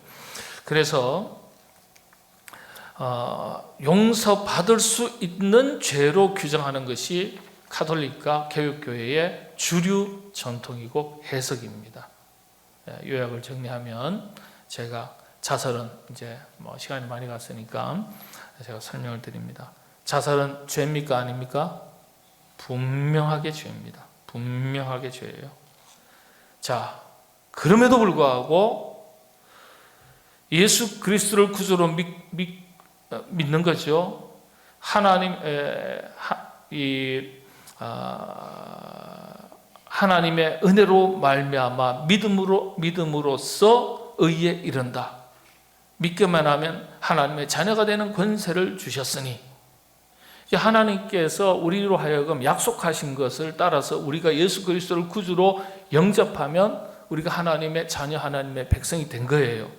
그래서 용서받을 수 있는 죄로 규정하는 것이 카톨릭과 개혁교회의 주류 전통이고 해석입니다. 요약을 정리하면, 제가 자살은 이제 시간이 많이 갔으니까 제가 설명을 드립니다. 자살은 죄입니까 아닙니까? 분명하게 죄입니다. 분명하게 죄예요. 자, 그럼에도 불구하고 예수 그리스도를 구주로 믿는 거죠. 하나님의 은혜로 말미암아 믿음으로써 의에 이른다. 믿기만 하면 하나님의 자녀가 되는 권세를 주셨으니, 하나님께서 우리로 하여금 약속하신 것을 따라서 우리가 예수 그리스도를 구주로 영접하면 우리가 하나님의 자녀, 하나님의 백성이 된 거예요.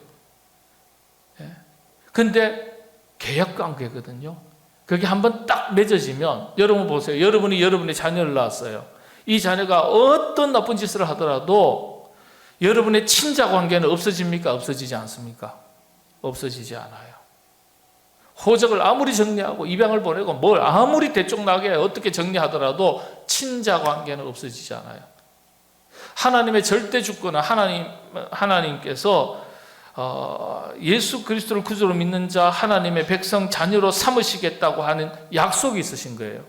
그런데 계약관계거든요. 그게 한번 딱 맺어지면, 여러분 보세요. 여러분이 여러분의 자녀를 낳았어요. 이 자녀가 어떤 나쁜 짓을 하더라도 여러분의 친자 관계는 없어집니까? 없어지지 않습니까? 없어지지 않아요. 호적을 아무리 정리하고 입양을 보내고 뭘 아무리 대쪽나게 어떻게 정리하더라도 친자 관계는 없어지지 않아요. 하나님의 절대 주권은 하나님께서 예수 그리스도를 구주로 믿는 자, 하나님의 백성, 자녀로 삼으시겠다고 하는 약속이 있으신 거예요.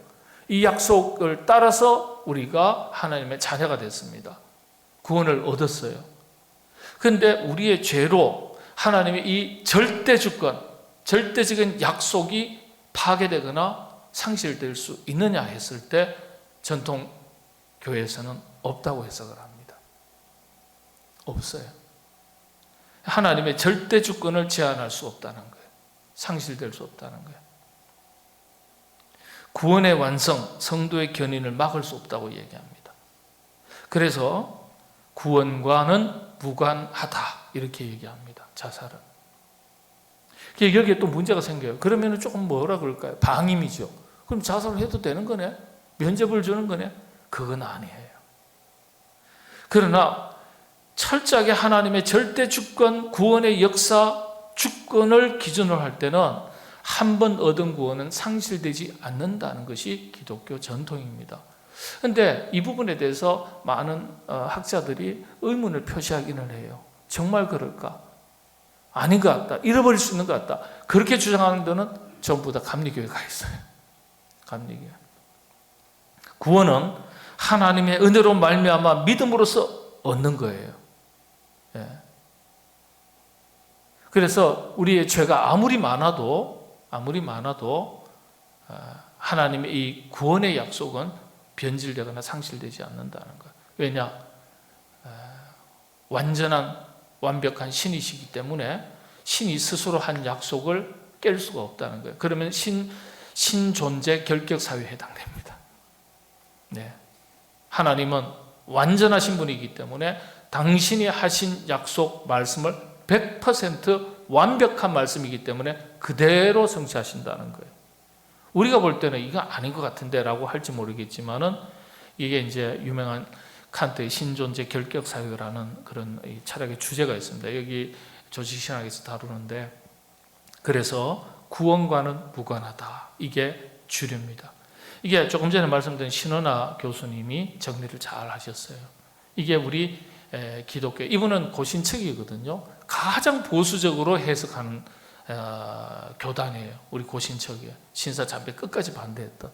이 약속을 따라서 우리가 하나님의 자녀가 됐습니다. 구원을 얻었어요. 그런데 우리의 죄로 하나님의 이 절대 주권, 절대적인 약속이 파괴되거나 상실될 수 있느냐 했을 때, 전통 교회에서는 없다고 해석을 합니다. 없어요. 하나님의 절대 주권을 제한할 수 없다는 거예요. 상실될 수 없다는 거예요. 구원의 완성, 성도의 견인을 막을 수 없다고 얘기합니다. 그래서 구원과는 무관하다 이렇게 얘기합니다. 자살은. 여기에 또 문제가 생겨요. 그러면 조금 뭐라 그럴까요? 방임이죠. 그럼 자살을 해도 되는 거네? 면죄부를 주는 거네? 그건 아니에요. 그러나 철저하게 하나님의 절대 주권, 구원의 역사, 주권을 기준으로 할 때는 한 번 얻은 구원은 상실되지 않는다는 것이 기독교 전통입니다. 그런데 이 부분에 대해서 많은 학자들이 의문을 표시하기는 해요. 정말 그럴까? 아닌 것 같다. 잃어버릴 수 있는 것 같다. 그렇게 주장하는 데는 전부 다 감리교회가 있어요. 감리교회. 구원은 하나님의 은혜로 말미암아 믿음으로써 얻는 거예요. 그래서 우리의 죄가 아무리 많아도 하나님의 이 구원의 약속은 변질되거나 상실되지 않는다는 거예요. 왜냐? 완벽한 신이시기 때문에 신이 스스로 한 약속을 깰 수가 없다는 거예요. 그러면 신존재 결격사유에 해당됩니다. 하나님은 완전하신 분이기 때문에 당신이 하신 약속 말씀을 100% 완벽한 말씀이기 때문에 그대로 성취하신다는 거예요. 우리가 볼 때는 이거 아닌 것 같은데 라고 할지 모르겠지만은, 이게 이제 유명한 칸트의 신존재 결격사유라는 그런 철학의 주제가 있습니다. 여기 조직신학에서 다루는데, 그래서 구원과는 무관하다. 이게 주류입니다. 이게 조금 전에 말씀드린 신원아 교수님이 정리를 잘 하셨어요. 이게 우리 기독교, 이분은 고신측이거든요. 가장 보수적으로 해석하는 교단이에요. 우리 고신척이 신사참배 끝까지 반대했던,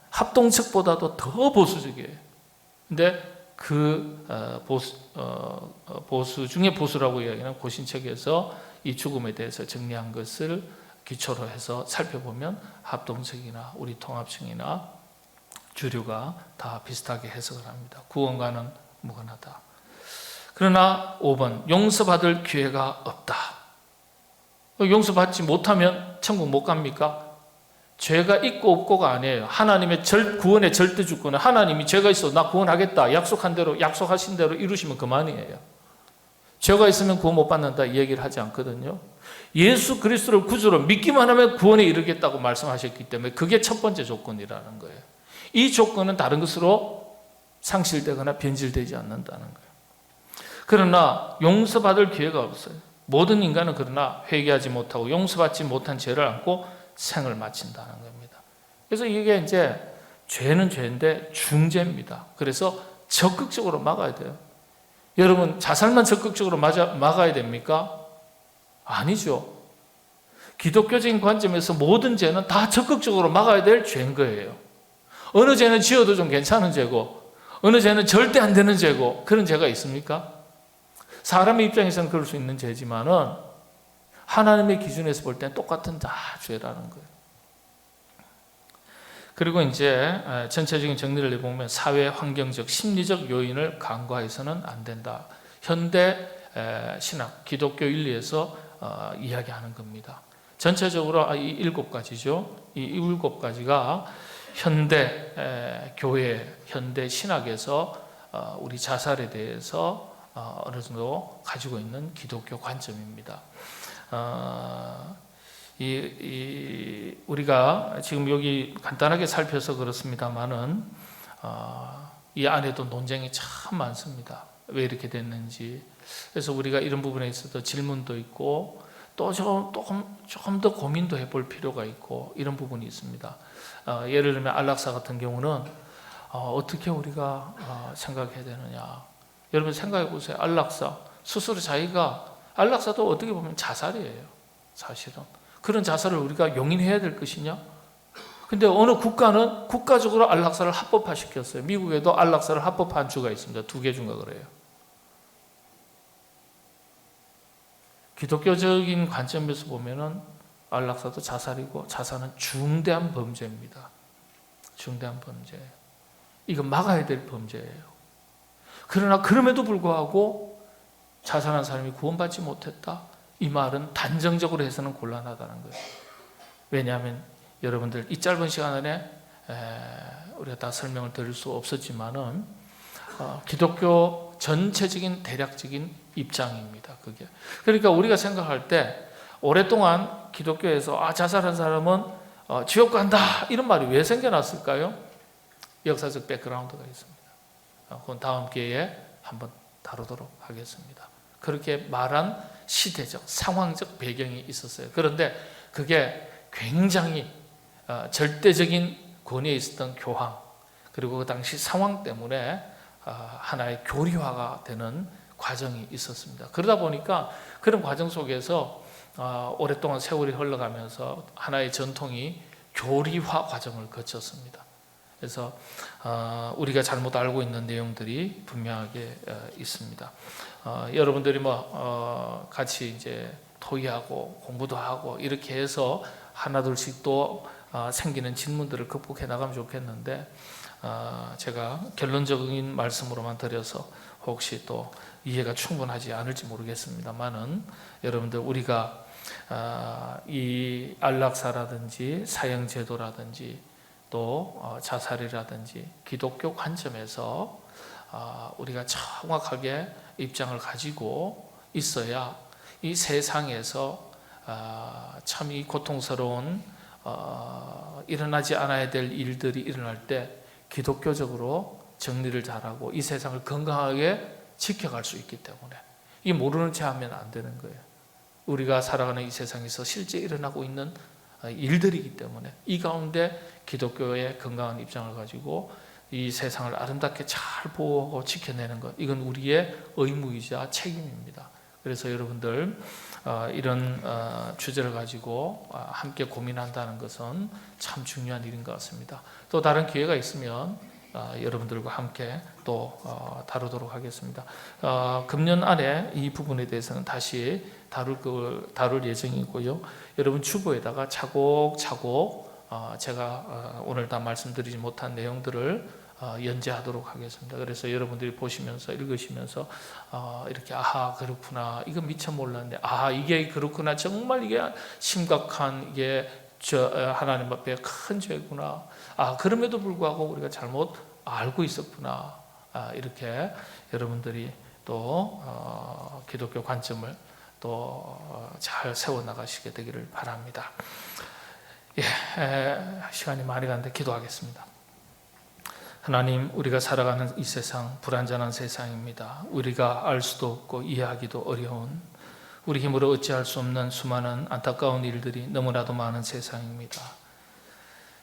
합동측보다도 더 보수적이에요. 근데 그 보수 중에 보수라고 이야기하는 고신척에서 이 죽음에 대해서 정리한 것을 기초로 해서 살펴보면 합동측이나 우리 통합층이나 주류가 다 비슷하게 해석을 합니다. 구원과는 무관하다. 그러나 5번, 용서받을 기회가 없다. 용서받지 못하면 천국 못 갑니까? 죄가 있고 없고가 아니에요. 하나님의 구원의 절대 주권은 하나님이 죄가 있어 나 구원하겠다 약속한 대로, 약속하신 대로 이루시면 그만이에요. 죄가 있으면 구원 못 받는다 이 얘기를 하지 않거든요. 예수 그리스도를 구주로 믿기만 하면 구원에 이르겠다고 말씀하셨기 때문에 그게 첫 번째 조건이라는 거예요. 이 조건은 다른 것으로 상실되거나 변질되지 않는다는 거예요. 그러나 용서받을 기회가 없어요. 모든 인간은 그러나 회개하지 못하고 용서받지 못한 죄를 안고 생을 마친다는 겁니다. 그래서 이게 이제 죄는 죄인데 중죄입니다. 그래서 적극적으로 막아야 돼요. 여러분 자살만 적극적으로 막아야 됩니까? 아니죠. 기독교적인 관점에서 모든 죄는 다 적극적으로 막아야 될 죄인 거예요. 어느 죄는 지어도 좀 괜찮은 죄고 어느 죄는 절대 안 되는 죄고 그런 죄가 있습니까? 사람의 입장에서는 그럴 수 있는 죄지만은 하나님의 기준에서 볼 때는 똑같은 다 죄라는 거예요. 그리고 이제 전체적인 정리를 해보면 사회 환경적 심리적 요인을 간과해서는 안 된다. 현대 신학 기독교 윤리에서 이야기하는 겁니다. 전체적으로 이 7가지죠. 이 7가지가 현대 교회, 현대 신학에서 우리 자살에 대해서 어느 정도 가지고 있는 기독교 관점입니다. 우리가 지금 여기 간단하게 살펴서 그렇습니다만은 이 안에도 논쟁이 참 많습니다. 왜 이렇게 됐는지. 그래서 우리가 이런 부분에 있어서 질문도 있고 또 조금 더 고민도 해볼 필요가 있고 이런 부분이 있습니다. 예를 들면 안락사 같은 경우는 어떻게 우리가 생각해야 되느냐. 여러분 생각해 보세요. 안락사 스스로 자기가 안락사도 어떻게 보면 자살이에요. 사실은 그런 자살을 우리가 용인해야 될 것이냐? 근데 어느 국가는 국가적으로 안락사를 합법화시켰어요. 미국에도 안락사를 합법화한 주가 있습니다. 2개 주가 그래요. 기독교적인 관점에서 보면은 안락사도 자살이고 자살은 중대한 범죄입니다. 중대한 범죄. 이거 막아야 될 범죄예요. 그러나 그럼에도 불구하고 자살한 사람이 구원받지 못했다? 이 말은 단정적으로 해서는 곤란하다는 거예요. 왜냐하면 여러분들 이 짧은 시간 안에 우리가 다 설명을 드릴 수 없었지만은 기독교 전체적인 대략적인 입장입니다. 그게. 그러니까 우리가 생각할 때 오랫동안 기독교에서 자살한 사람은 지옥 간다 이런 말이 왜 생겨났을까요? 역사적 백그라운드가 있습니다. 그건 다음 기회에 한번 다루도록 하겠습니다. 그렇게 말한 시대적, 상황적 배경이 있었어요. 그런데 그게 굉장히 절대적인 권위에 있었던 교황 그리고 그 당시 상황 때문에 하나의 교리화가 되는 과정이 있었습니다. 그러다 보니까 그런 과정 속에서 오랫동안 세월이 흘러가면서 하나의 전통이 교리화 과정을 거쳤습니다. 그래서 우리가 잘못 알고 있는 내용들이 분명하게 있습니다. 여러분들이 같이 이제 토의하고 공부도 하고 이렇게 해서 하나둘씩 또 생기는 질문들을 극복해 나가면 좋겠는데 제가 결론적인 말씀으로만 드려서 혹시 또 이해가 충분하지 않을지 모르겠습니다만은 여러분들 우리가 이 안락사라든지 사형제도라든지 또 자살이라든지 기독교 관점에서 우리가 정확하게 입장을 가지고 있어야 이 세상에서 참 이 고통스러운 일어나지 않아야 될 일들이 일어날 때 기독교적으로 정리를 잘하고 이 세상을 건강하게 지켜갈 수 있기 때문에 이 모르는 체 하면 안 되는 거예요. 우리가 살아가는 이 세상에서 실제 일어나고 있는 일들이기 때문에 이 가운데 기독교의 건강한 입장을 가지고 이 세상을 아름답게 잘 보호하고 지켜내는 것 이건 우리의 의무이자 책임입니다. 그래서 여러분들 이런 주제를 가지고 함께 고민한다는 것은 참 중요한 일인 것 같습니다. 또 다른 기회가 있으면 여러분들과 함께 또 다루도록 하겠습니다. 금년 안에 이 부분에 대해서는 다시 다룰 예정이고요. 여러분 주보에다가 차곡차곡 제가 오늘 다 말씀드리지 못한 내용들을 연재하도록 하겠습니다. 그래서 여러분들이 보시면서 읽으시면서 이렇게 아하 그렇구나, 이거 미처 몰랐네, 아하 이게 그렇구나, 정말 이게 심각한 이게 하나님 앞에 큰 죄구나, 그럼에도 불구하고 우리가 잘못 알고 있었구나, 이렇게 여러분들이 또 기독교 관점을 또 잘 세워나가시게 되기를 바랍니다. 시간이 많이 갔는데 기도하겠습니다. 하나님, 우리가 살아가는 이 세상 불완전한 세상입니다. 우리가 알 수도 없고 이해하기도 어려운, 우리 힘으로 어찌할 수 없는 수많은 안타까운 일들이 너무나도 많은 세상입니다.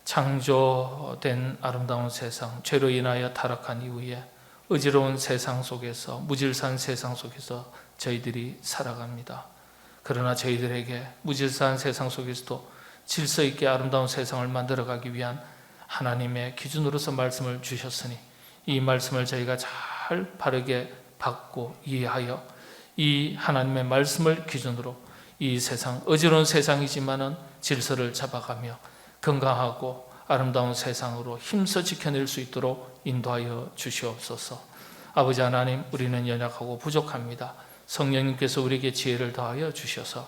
창조된 아름다운 세상, 죄로 인하여 타락한 이후에 어지러운 세상 속에서, 무질서한 세상 속에서 저희들이 살아갑니다. 그러나 저희들에게 무질서한 세상 속에서도 질서 있게 아름다운 세상을 만들어가기 위한 하나님의 기준으로서 말씀을 주셨으니 이 말씀을 저희가 잘 바르게 받고 이해하여 이 하나님의 말씀을 기준으로 이 세상, 어지러운 세상이지만은 질서를 잡아가며 건강하고 아름다운 세상으로 힘써 지켜낼 수 있도록 인도하여 주시옵소서. 아버지 하나님, 우리는 연약하고 부족합니다. 성령님께서 우리에게 지혜를 더하여 주셔서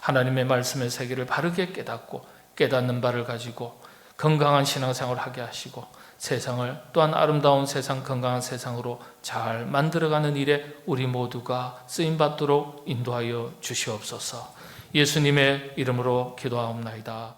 하나님의 말씀의 세계를 바르게 깨닫고 깨닫는 바를 가지고 건강한 신앙생활을 하게 하시고 세상을 또한 아름다운 세상, 건강한 세상으로 잘 만들어가는 일에 우리 모두가 쓰임받도록 인도하여 주시옵소서. 예수님의 이름으로 기도하옵나이다.